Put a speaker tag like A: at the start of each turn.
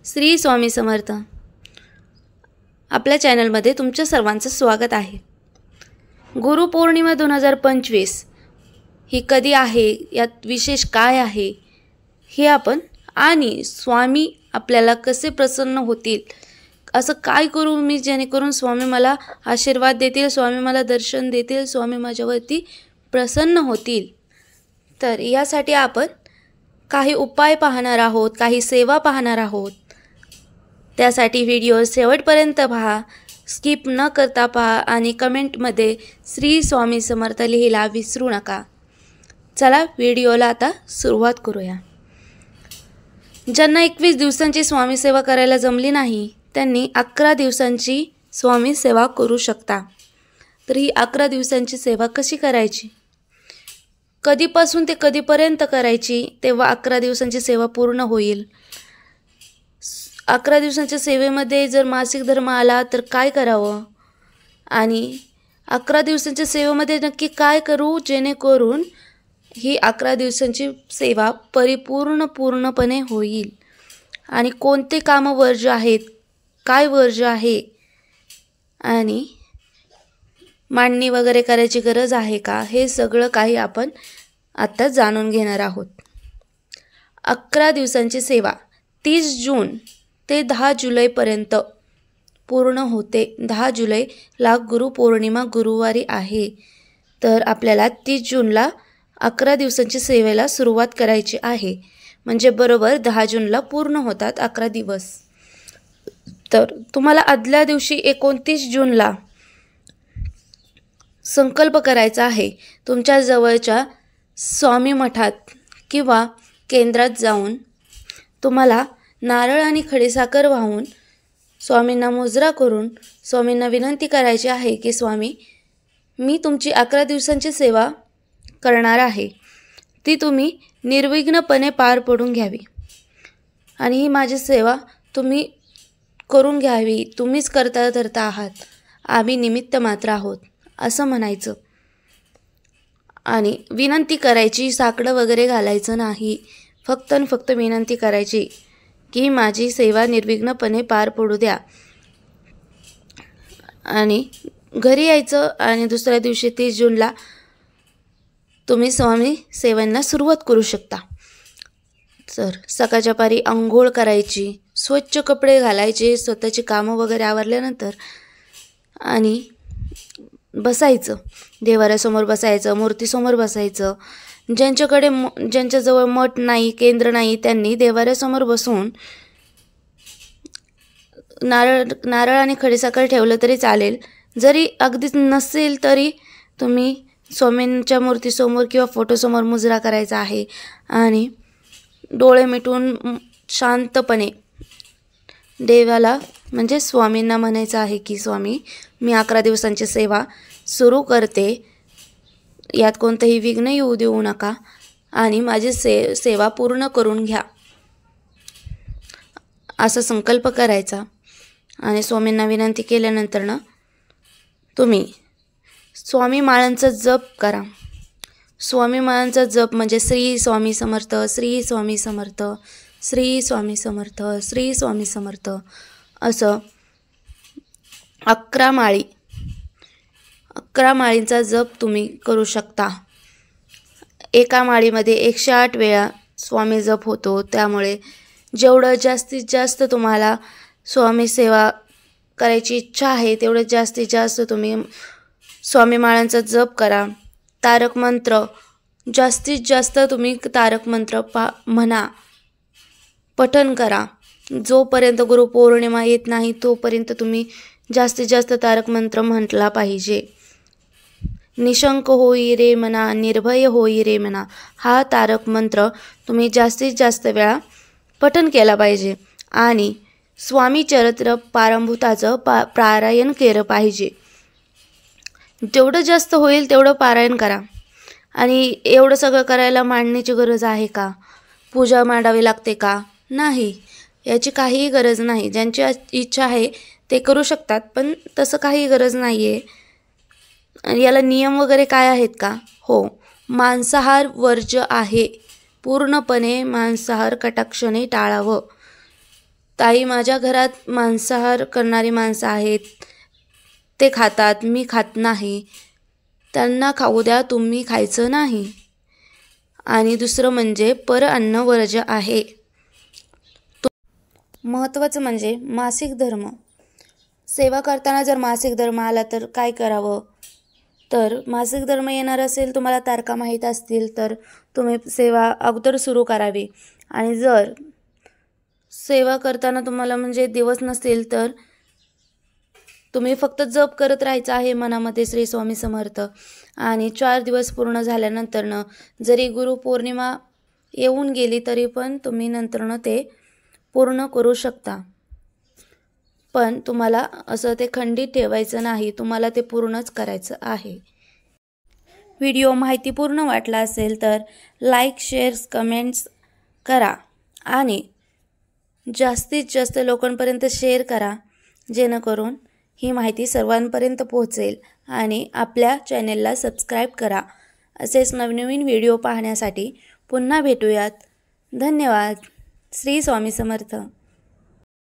A: श्री स्वामी समर्थ. आपल्या चॅनलमध्ये तुमच्या सर्वांचं स्वागत आहे. गुरुपौर्णिमा 2025 ही कधी आहे, यात विशेष काय आहे हे आपण, आणि स्वामी आपल्याला कसे प्रसन्न होतील, असं काय करू मी जेणेकरून स्वामी मला आशीर्वाद देतील, स्वामी मला दर्शन देतील, स्वामी माझ्यावरती प्रसन्न होतील, तर यासाठी आपण काही उपाय पाहणार आहोत, काही सेवा पाहणार आहोत. त्यासाठी व्हिडिओ शेवटपर्यंत पहा, स्किप न करता पहा आणि कमेंटमध्ये श्री स्वामी समर्थ लिहायला विसरू नका. चला व्हिडिओला आता सुरुवात करूया. ज्यांना 21 दिवसांची स्वामी सेवा करायला जमली नाही त्यांनी 11 दिवसांची स्वामी सेवा करू शकता. तर ही 11 दिवसांची सेवा कशी करायची, कधीपासून ते कधीपर्यंत करायची, तेव्हा 11 दिवसांची सेवा पूर्ण होईल. 11 दिवसांच्या सेवेमध्ये जर मासिक धर्म आला तर काय करावं, आणि 11 दिवसांच्या सेवेमध्ये नक्की काय करू जेणेकरून ही 11 दिवसांची सेवा पूर्णपणे होईल, आणि कोणते कामं वर्ज्य आहेत, काय वर्ज्य आहे, आणि मांडणी वगैरे करायची गरज आहे का, हे सगळं काही आपण आत्ता जाणून घेणार आहोत. 11 दिवसांची सेवा 30 जून ते 10 जुलैपर्यंत पूर्ण होते. 10 जुलैला गुरुपौर्णिमा गुरुवारी आहे, तर आपल्याला 30 जूनला 11 दिवसांची सेवेला सुरुवात करायची आहे. म्हणजे बरोबर 10 जूनला पूर्ण होतात 11 दिवस. तर तुम्हाला आदल्या दिवशी 29 जूनला संकल्प करायचा आहे. तुमच्या जवळच्या स्वामी मठात किंवा केंद्रात जाऊन तुम्हाला नारळ आणि खडीसाखर वाहून स्वामींना मुजरा करून स्वामींना विनंती करायची आहे की स्वामी, मी तुमची 11 दिवसांची सेवा करणार आहे, ती तुम्ही निर्विघ्नपणे पार पडून घ्यावी, आणि ही माझी सेवा तुम्ही करून घ्यावी. तुम्हीच करता धरता आहात, आम्ही निमित्त मात्र आहोत, असं म्हणायचं. आणि विनंती करायची, साकडं वगैरे घालायचं नाही, फक्त आणि फक्त विनंती करायची की माझी सेवा निर्विघ्नपणे पार पडू द्या. आणि घरी यायचं, आणि दुसऱ्या दिवशी 30 जूनला तुम्ही स्वामी सेवांना सुरुवात करू शकता. तर सकाळच्या पारी अंघोळ करायची, स्वच्छ कपडे घालायचे, स्वतःची कामं वगैरे आवरल्यानंतर, आणि बसायचं, देवाऱ्यासमोर बसायचं, मूर्तीसमोर बसायचं. ज्यांच्याजवळ मठ नाही, केंद्र नाही, त्यांनी देवाऱ्यासमोर बसून नारळ आणि खडीसाखर ठेवलं तरी चालेल. जरी अगदीच नसेल तरी तुम्ही स्वामींच्या मूर्तीसमोर किंवा फोटोसमोर मुजरा करायचा आहे, आणि डोळे मिटून शांतपणे देवाला म्हणजे स्वामींना म्हणायचं आहे की स्वामी, मी 11 दिवसांची सेवा सुरू करते, यात कोणतंही विघ्न येऊ देऊ नका, आणि माझी सेवा पूर्ण करून घ्या, असा संकल्प करायचा. आणि स्वामींना विनंती केल्यानंतर तुम्ही स्वामी माळांचा जप करा. स्वामी माळांचा जप म्हणजे श्री स्वामी समर्थ, श्री स्वामी समर्थ, श्री स्वामी समर्थ, श्री स्वामी समर्थ, असं 11 माळींचा जप तुम्ही करू शकता. एका माळीमध्ये 108 वेळा स्वामी जप होतो. त्यामुळे जेवढं जास्तीत जास्त तुम्हाला स्वामी सेवा करायची इच्छा आहे तेवढं जास्तीत जास्त तुम्ही स्वामी माळांचा जप करा. तारक मंत्र जास्तीत जास्त तुम्ही तारक मंत्र म्हणा, पठण करा. जोपर्यंत गुरुपौर्णिमा येत नाही तोपर्यंत तुम्ही जास्तीत जास्त तारक मंत्र म्हटला पाहिजे. निशंक होई रे मना, निर्भय होई रे मना, हा तारक मंत्र तुम्ही जास्तीत जास्त वेळा पठण केला पाहिजे. आणि स्वामी चरित्र पारंभूताचं पारायण केलं पाहिजे. जेवढं जास्त होईल तेवढं पारायण करा. आणि एवढं सगळं करायला मांडणीची गरज आहे का, पूजा मांडावी लागते का, नाही, याची काहीही गरज नाही. ज्यांची इच्छा आहे ते करू शकतात, पण तसं काही गरज नाही आहे. याला नियम वगैरे काय आहेत का, हो, मांसाहार वर्ज्य आहे, पूर्णपणे मांसाहार कटाक्षाने टाळावं. ताई माझ्या घरात मांसाहार करणारी माणसं आहेत, ते खातात, मी खात नाही, त्यांना खाऊ द्या, तुम्ही खायचं नाही. आणि दुसरं म्हणजे परअन्न वर्ज्य आहे. महत्त्वाचं म्हणजे मासिक धर्म. सेवा करताना जर मासिक धर्म आला तर काय करावं? तर मासिक धर्म येणार असेल, तुम्हाला तारखा माहीत असतील तर तुम्ही सेवा अगोदर सुरू करावी. आणि जर सेवा करताना तुम्हाला म्हणजे दिवस नसतील तर तुम्ही फक्त जप करत राहायचं आहे मनामध्ये श्री स्वामी समर्थ. आणि 4 दिवस पूर्ण झाल्यानंतरनं जरी गुरुपौर्णिमा येऊन गेली तरी पण तुम्ही नंतरनं ते पूर्ण करू शकता. पण तुम्हाला असं ते खंडित ठेवायचं नाही, तुम्हाला ते पूर्णच करायचं आहे. व्हिडिओ माहितीपूर्ण वाटला असेल तर लाईक, शेअर्स, कमेंट्स करा आणि जास्तीत जास्त लोकांपर्यंत शेअर करा, जेणेकरून ही माहिती सर्वांपर्यंत पोहोचेल. आणि आपल्या चॅनेलला सबस्क्राईब करा. असेच नवनवीन व्हिडिओ पाहण्यासाठी पुन्हा भेटूयात. धन्यवाद. श्री स्वामी समर्थ.